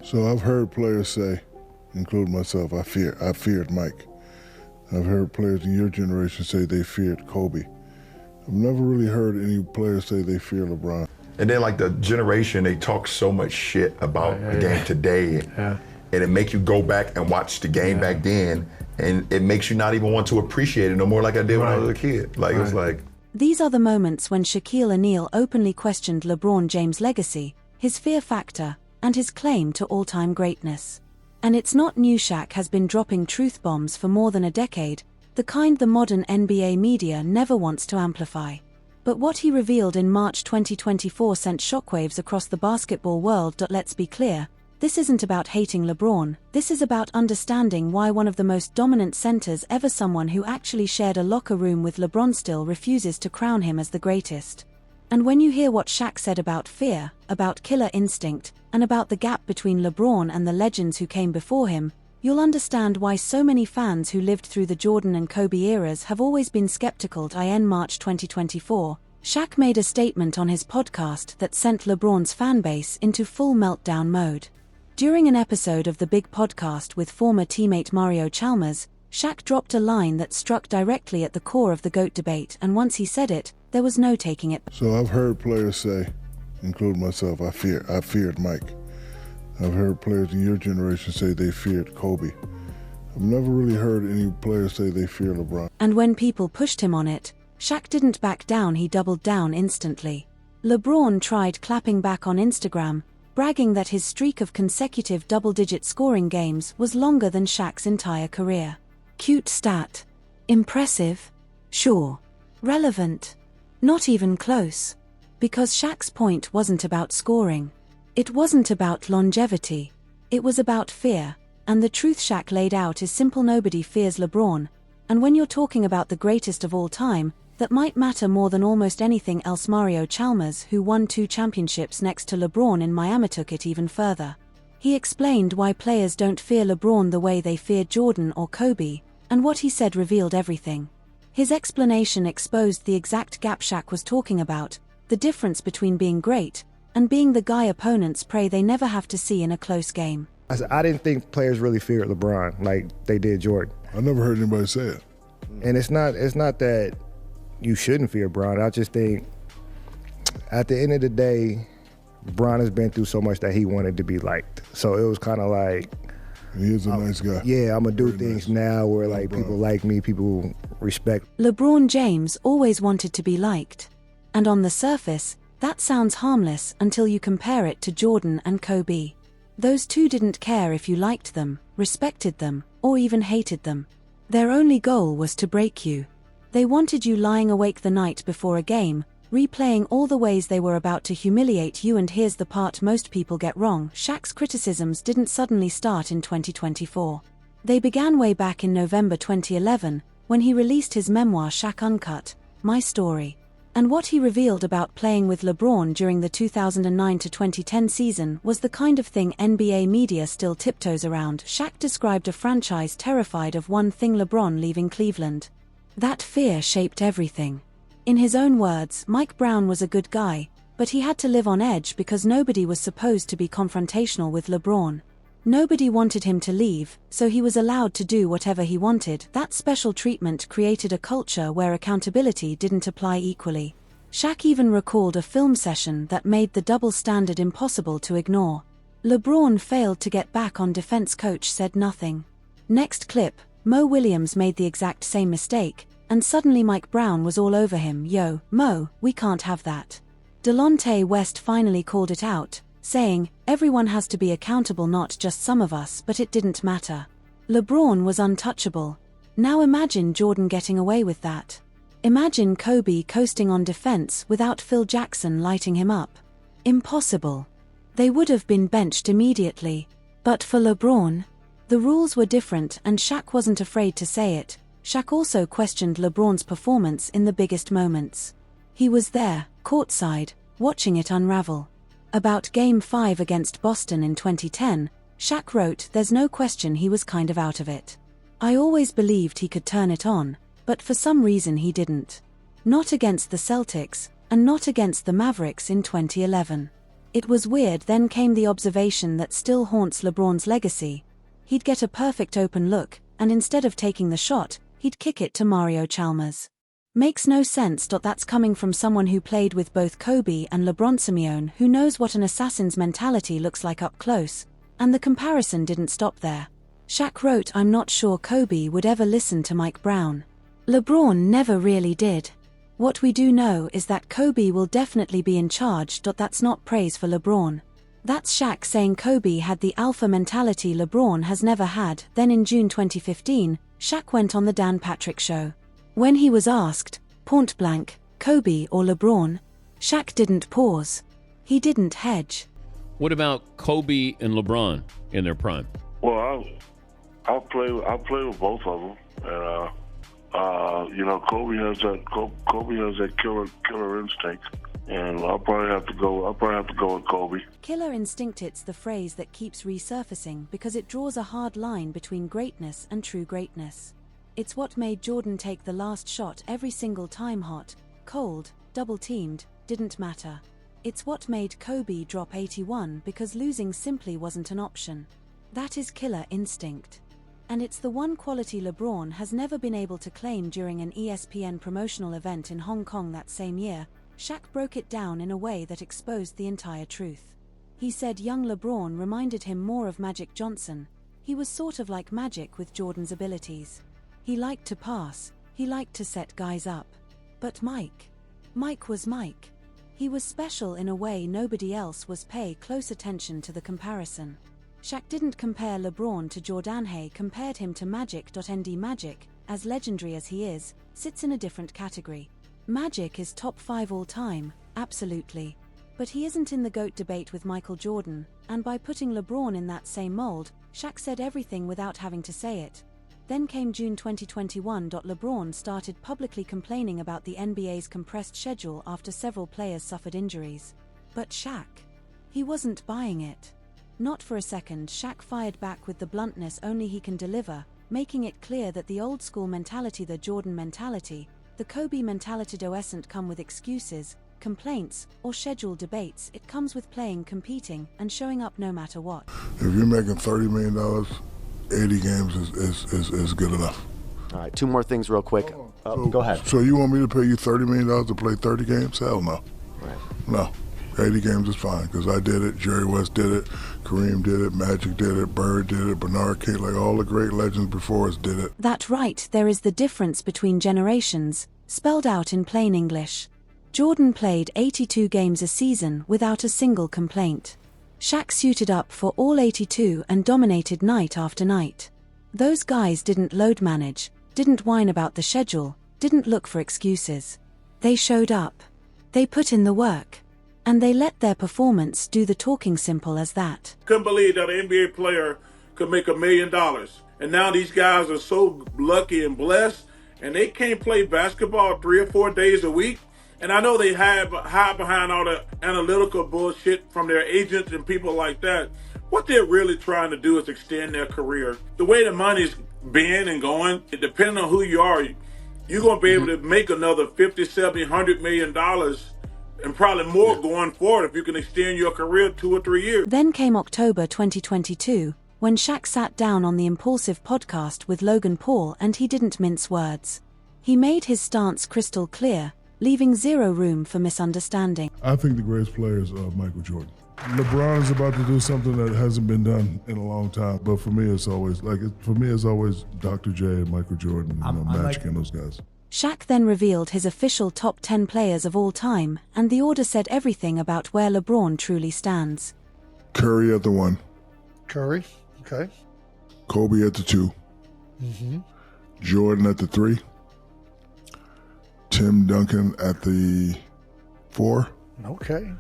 So I've heard players say, including myself, I feared Mike. I've heard players in your generation say they feared Kobe. I've never really heard any players say they fear LeBron. And then like the generation, they talk so much shit about the game today. Yeah. And it make you go back and watch the game back then, and it makes you not even want to appreciate it no more like I did when I was a kid. Like it was like. These are the moments when Shaquille O'Neal openly questioned LeBron James' legacy, his fear factor, and his claim to all-time greatness. And it's not new. Shaq has been dropping truth bombs for more than a decade, the kind the modern NBA media never wants to amplify. But what he revealed in March 2024 sent shockwaves across the basketball world. Let's be clear, this isn't about hating LeBron, this is about understanding why one of the most dominant centers ever, someone who actually shared a locker room with LeBron, still refuses to crown him as the greatest. And when you hear what Shaq said about fear, about killer instinct, and about the gap between LeBron and the legends who came before him, you'll understand why so many fans who lived through the Jordan and Kobe eras have always been skeptical. In March 2024, Shaq made a statement on his podcast that sent LeBron's fanbase into full meltdown mode. During an episode of The Big Podcast with former teammate Mario Chalmers, Shaq dropped a line that struck directly at the core of the GOAT debate, and once he said it, there was no taking it. So I've heard players say, including myself, I feared Mike. I've heard players in your generation say they feared Kobe. I've never really heard any players say they fear LeBron. And when people pushed him on it, Shaq didn't back down, he doubled down instantly. LeBron tried clapping back on Instagram, bragging that his streak of consecutive double-digit scoring games was longer than Shaq's entire career. Cute stat. Impressive? Sure. Relevant? Not even close. Because Shaq's point wasn't about scoring. It wasn't about longevity. It was about fear, and the truth Shaq laid out is simple: nobody fears LeBron. And when you're talking about the greatest of all time, that might matter more than almost anything else. Mario Chalmers, who won 2 championships next to LeBron in Miami, took it even further. He explained why players don't fear LeBron the way they feared Jordan or Kobe, and what he said revealed everything. His explanation exposed the exact gap Shaq was talking about, the difference between being great and being the guy opponents pray they never have to see in a close game. I didn't think players really feared LeBron like they did Jordan. I never heard anybody say it. And it's not that you shouldn't fear Bron. I just think at the end of the day, Bron has been through so much that he wanted to be liked. So it was kind of like, he is a nice guy. Yeah, I'm gonna do things nice. now where like people like me, people respect. LeBron James always wanted to be liked. And on the surface, that sounds harmless until you compare it to Jordan and Kobe. Those two didn't care if you liked them, respected them, or even hated them. Their only goal was to break you. They wanted you lying awake the night before a game, replaying all the ways they were about to humiliate you. And here's the part most people get wrong: Shaq's criticisms didn't suddenly start in 2024. They began way back in November 2011, when he released his memoir Shaq Uncut, My Story. And what he revealed about playing with LeBron during the 2009 to 2010 season was the kind of thing NBA media still tiptoes around. Shaq described a franchise terrified of one thing: LeBron leaving Cleveland. That fear shaped everything. In his own words, Mike Brown was a good guy, but he had to live on edge because nobody was supposed to be confrontational with LeBron. Nobody wanted him to leave, so he was allowed to do whatever he wanted. That special treatment created a culture where accountability didn't apply equally. Shaq even recalled a film session that made the double standard impossible to ignore. LeBron failed to get back on defense, coach said nothing. Next clip, Mo Williams made the exact same mistake, and suddenly Mike Brown was all over him. Yo, Mo, we can't have that. Delonte West finally called it out, saying, everyone has to be accountable, not just some of us. But it didn't matter. LeBron was untouchable. Now imagine Jordan getting away with that. Imagine Kobe coasting on defense without Phil Jackson lighting him up. Impossible. They would have been benched immediately. But for LeBron, the rules were different, and Shaq wasn't afraid to say it. Shaq also questioned LeBron's performance in the biggest moments. He was there, courtside, watching it unravel. About Game 5 against Boston in 2010, Shaq wrote, "There's no question he was kind of out of it. I always believed he could turn it on, but for some reason he didn't. Not against the Celtics, and not against the Mavericks in 2011. It was weird. Then came the observation that still haunts LeBron's legacy. He'd get a perfect open look, and instead of taking the shot, he'd kick it to Mario Chalmers. Makes no sense. That's coming from someone who played with both Kobe and LeBron. Simeone, who knows what an assassin's mentality looks like up close. And the comparison didn't stop there. Shaq wrote, "I'm not sure Kobe would ever listen to Mike Brown. LeBron never really did. What we do know is that Kobe will definitely be in charge. That's not praise for LeBron. That's Shaq saying Kobe had the alpha mentality LeBron has never had." Then in June 2015, Shaq went on the Dan Patrick Show. When he was asked, point blank, Kobe or LeBron, Shaq didn't pause. He didn't hedge. What about Kobe and LeBron in their prime? Well, I'll play with both of them, and Kobe has that killer instinct, and I'll probably have to go with Kobe. Killer instinct, it's the phrase that keeps resurfacing because it draws a hard line between greatness and true greatness. It's what made Jordan take the last shot every single time. Hot, cold, double-teamed, didn't matter. It's what made Kobe drop 81 because losing simply wasn't an option. That is killer instinct. And it's the one quality LeBron has never been able to claim. During an ESPN promotional event in Hong Kong that same year, Shaq broke it down in a way that exposed the entire truth. He said young LeBron reminded him more of Magic Johnson. He was sort of like Magic with Jordan's abilities. He liked to pass, he liked to set guys up. But Mike was Mike. He was special in a way nobody else was. Pay close attention to the comparison. Shaq didn't compare LeBron to Jordan. He compared him to Magic. Magic, as legendary as he is, sits in a different category. Magic is top 5 all time, absolutely. But he isn't in the GOAT debate with Michael Jordan, and by putting LeBron in that same mold, Shaq said everything without having to say it. Then came June 2021. LeBron started publicly complaining about the NBA's compressed schedule after several players suffered injuries. But Shaq, he wasn't buying it. Not for a second. Shaq fired back with the bluntness only he can deliver, making it clear that the old school mentality, the Jordan mentality, the Kobe mentality doesn't come with excuses, complaints, or schedule debates. It comes with playing, competing, and showing up no matter what. If you're making $30 million, 80 games is good enough. All right, 2 more things real quick. Go ahead. So you want me to pay you $30 million to play 30 games? Hell no. Right. No. 80 games is fine, because I did it, Jerry West did it, Kareem did it, Magic did it, Bird did it, Bernard King, like all the great legends before us did it. That's right, there is the difference between generations, spelled out in plain English. Jordan played 82 games a season without a single complaint. Shaq suited up for all 82 and dominated night after night. Those guys didn't load manage, didn't whine about the schedule, didn't look for excuses. They showed up. They put in the work. And they let their performance do the talking. Simple as that. Couldn't believe that an NBA player could make $1 million. And now these guys are so lucky and blessed, and they can't play basketball 3 or 4 days a week. And I know they hide behind all the analytical bullshit from their agents and people like that. What they're really trying to do is extend their career. The way the money's been and going, depending on who you are, you're going to be able to make another $50, $70, $100 million and probably more going forward if you can extend your career 2 or 3 years. Then came October 2022, when Shaq sat down on the Impulsive podcast with Logan Paul, and he didn't mince words. He made his stance crystal clear, leaving zero room for misunderstanding. I think the greatest player is Michael Jordan. LeBron is about to do something that hasn't been done in a long time, but for me it's always Dr. J and Michael Jordan, Magic and those guys. Shaq then revealed his official top 10 players of all time, and the order said everything about where LeBron truly stands. Curry at the 1. Curry, okay. Kobe at the 2. Jordan at the 3. Tim Duncan at the 4. Okay.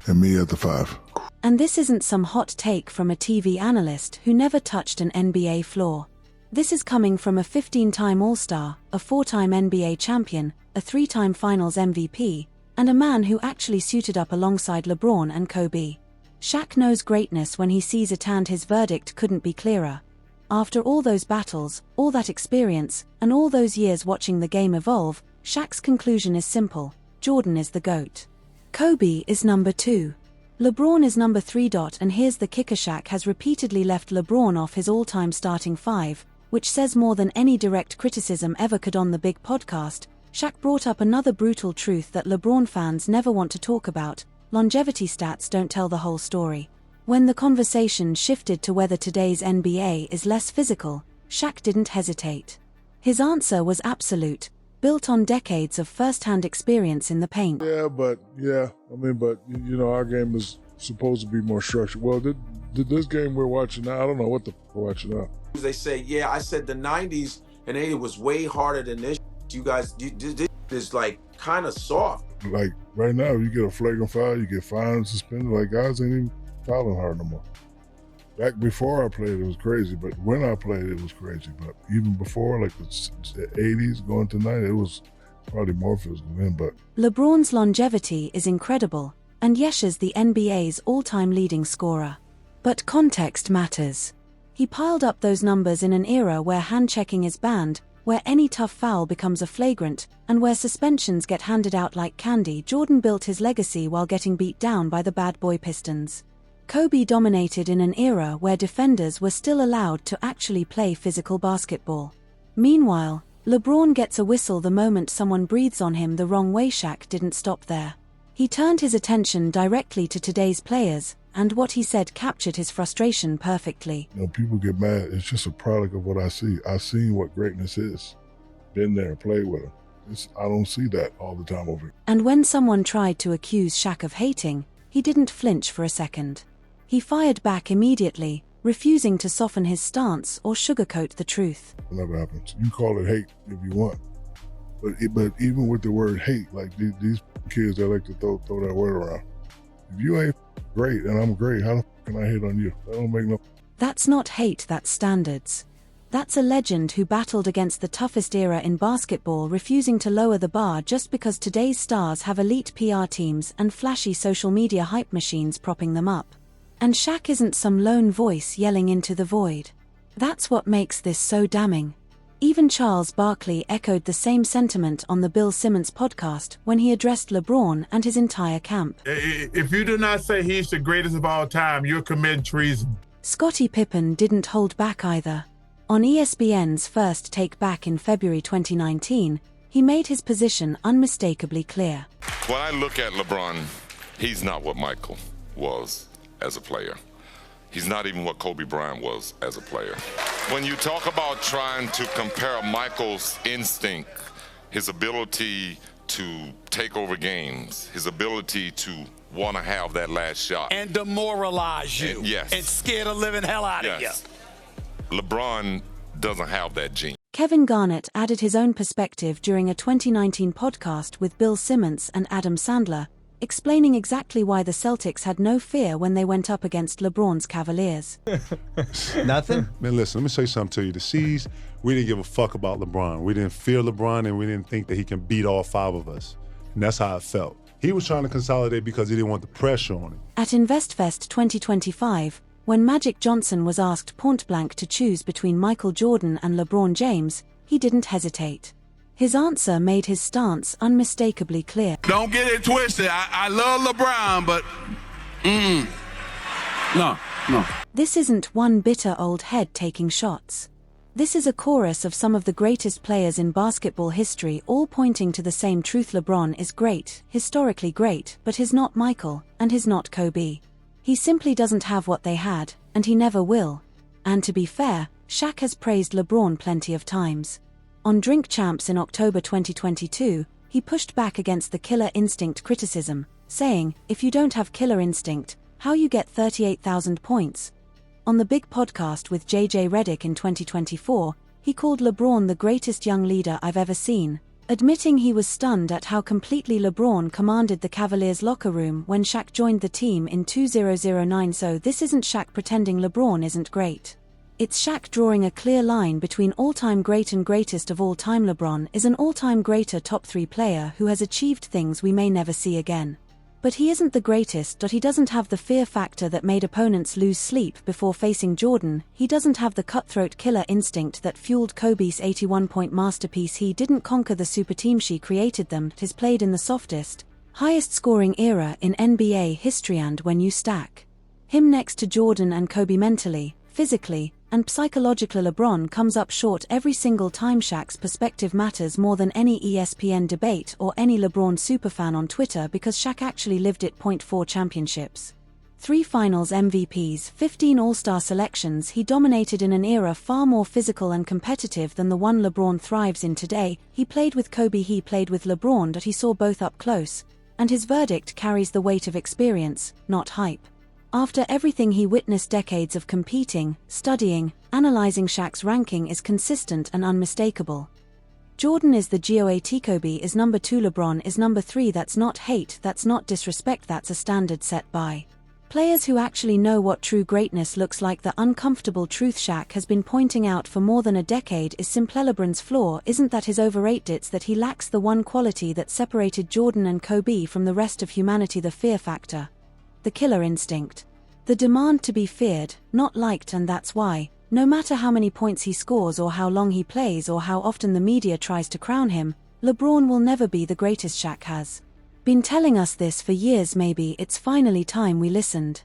And me at the 5. And this isn't some hot take from a TV analyst who never touched an NBA floor. This is coming from a 15-time All-Star, a 4-time NBA champion, a 3-time Finals MVP, and a man who actually suited up alongside LeBron and Kobe. Shaq knows greatness when he sees it, and his verdict couldn't be clearer. After all those battles, all that experience, and all those years watching the game evolve, Shaq's conclusion is simple: Jordan is the GOAT. Kobe is number 2. LeBron is number 3. And here's the kicker: Shaq has repeatedly left LeBron off his all-time starting 5, which says more than any direct criticism ever could on the big podcast. Shaq brought up another brutal truth that LeBron fans never want to talk about: longevity stats don't tell the whole story. When the conversation shifted to whether today's NBA is less physical, Shaq didn't hesitate. His answer was absolute, built on decades of first-hand experience in the paint. But our game is supposed to be more structured. Well, this game we're watching now, I don't know what the f we're watching now. They say, I said the 90s and 80s was way harder than this. You guys, this is like kind of soft. Like right now, you get a flagrant foul, you get fined and suspended. Like guys ain't even fouling hard no more. Back before I played, it was crazy, but when I played, it was crazy. But even before, like the 80s going to 90s, it was probably more physical then. But LeBron's longevity is incredible, and Yesha's the NBA's all-time leading scorer. But context matters. He piled up those numbers in an era where hand-checking is banned, where any tough foul becomes a flagrant, and where suspensions get handed out like candy. Jordan built his legacy while getting beat down by the bad boy Pistons. Kobe dominated in an era where defenders were still allowed to actually play physical basketball. Meanwhile, LeBron gets a whistle the moment someone breathes on him the wrong way. Shaq didn't stop there. He turned his attention directly to today's players, and what he said captured his frustration perfectly. People get mad. It's just a product of what I see. I've seen what greatness is. Been there, played with them. I don't see that all the time over here. And when someone tried to accuse Shaq of hating, he didn't flinch for a second. He fired back immediately, refusing to soften his stance or sugarcoat the truth. It never happens. You call it hate if you want. But even with the word hate, like these kids that like to throw that word around. If you ain't great and I'm great, how the can I hate on you? That don't make no... That's not hate, that's standards. That's a legend who battled against the toughest era in basketball, refusing to lower the bar just because today's stars have elite PR teams and flashy social media hype machines propping them up. And Shaq isn't some lone voice yelling into the void. That's what makes this so damning. Even Charles Barkley echoed the same sentiment on the Bill Simmons podcast when he addressed LeBron and his entire camp. If you do not say he's the greatest of all time, you're committing treason. Scottie Pippen didn't hold back either. On ESPN's First Take back in February 2019, he made his position unmistakably clear. When I look at LeBron, he's not what Michael was as a player. He's not even what Kobe Bryant was as a player. When you talk about trying to compare Michael's instinct, his ability to take over games, his ability to want to have that last shot. And demoralize you. And scare the living hell out of you. LeBron doesn't have that gene. Kevin Garnett added his own perspective during a 2019 podcast with Bill Simmons and Adam Sandler, explaining exactly why the Celtics had no fear when they went up against LeBron's Cavaliers. Nothing? Man, listen, let me say something to you. The C's, we didn't give a fuck about LeBron. We didn't fear LeBron, and we didn't think that he can beat all 5 of us. And that's how it felt. He was trying to consolidate because he didn't want the pressure on him. At InvestFest 2025, when Magic Johnson was asked point-blank to choose between Michael Jordan and LeBron James, he didn't hesitate. His answer made his stance unmistakably clear. Don't get it twisted. I love LeBron, but no. This isn't one bitter old head taking shots. This is a chorus of some of the greatest players in basketball history, all pointing to the same truth: LeBron is great, historically great, but he's not Michael, and he's not Kobe. He simply doesn't have what they had, and he never will. And to be fair, Shaq has praised LeBron plenty of times. On Drink Champs in October 2022, he pushed back against the killer instinct criticism, saying, "If you don't have killer instinct, how you get 38,000 points?" On the Big Podcast with JJ Redick in 2024, he called LeBron the greatest young leader I've ever seen, admitting he was stunned at how completely LeBron commanded the Cavaliers' locker room when Shaq joined the team in 2009. So this isn't Shaq pretending LeBron isn't great. It's Shaq drawing a clear line between all-time great and greatest of all time. LeBron is an all-time greater top 3 player who has achieved things we may never see again. But he isn't the greatest. He doesn't have the fear factor that made opponents lose sleep before facing Jordan. He doesn't have the cutthroat killer instinct that fueled Kobe's 81-point masterpiece. He didn't conquer the super team she created them. He's played in the softest, Highest scoring era in NBA history, and when you stack him next to Jordan and Kobe mentally, physically, and psychologically, LeBron comes up short every single time. Shaq's perspective matters more than any ESPN debate or any LeBron superfan on Twitter, because Shaq actually lived it. 4 championships, 3 finals MVPs, 15 All-Star selections. He dominated in an era far more physical and competitive than the one LeBron thrives in today. He played with Kobe, he played with LeBron, but he saw both up close, and his verdict carries the weight of experience, not hype. After everything he witnessed, decades of competing, studying, analyzing, Shaq's ranking is consistent and unmistakable. Jordan is the GOAT, Kobe is number 2, LeBron is number 3. That's not hate, that's not disrespect, that's a standard set by players who actually know what true greatness looks like. The uncomfortable truth Shaq has been pointing out for more than a decade is simple. LeBron's flaw isn't that he's overrated, it's that he lacks the one quality that separated Jordan and Kobe from the rest of humanity: the fear factor. The killer instinct. The demand to be feared, not liked, and that's why, no matter how many points he scores or how long he plays or how often the media tries to crown him, LeBron will never be the greatest. Shaq has been telling us this for years. Maybe it's finally time we listened.